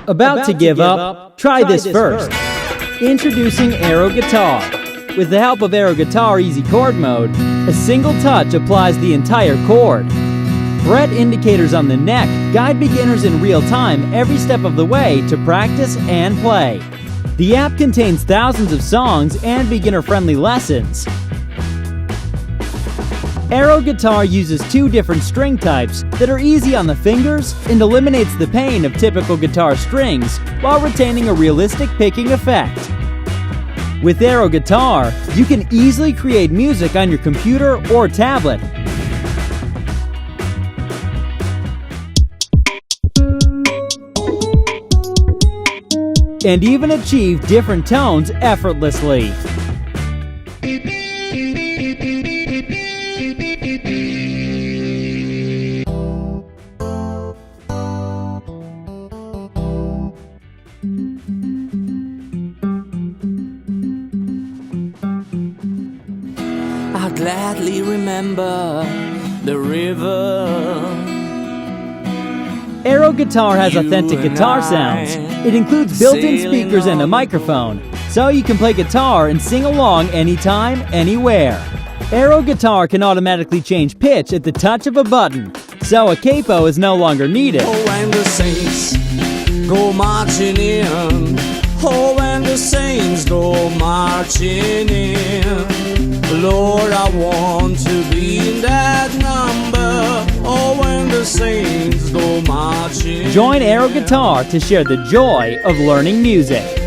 About to give up? Try this first. Introducing AeroGuitar. With the help of AeroGuitar Easy Chord Mode, a single touch applies the entire chord. Fret indicators on the neck guide beginners in real time every step of the way to practice and play. The app contains thousands of songs and beginner-friendly lessons. AeroGuitar uses two different string types that are easy on the fingers and eliminates the pain of typical guitar strings while retaining a realistic picking effect. With AeroGuitar, you can easily create music on your computer or tablet. And even achieve different tones effortlessly. I gladly remember the river. AeroGuitar has authentic guitar sounds. It includes built-in speakers and a microphone, so you can play guitar and sing along anytime, anywhere. AeroGuitar can automatically change pitch at the touch of a button, so a capo is no longer needed. Oh, and the saints go marching in. Oh, and the saints go marching in. Lord, I want to be in that number. Oh, when the saints go marching. Join AeroGuitar to share the joy of learning music.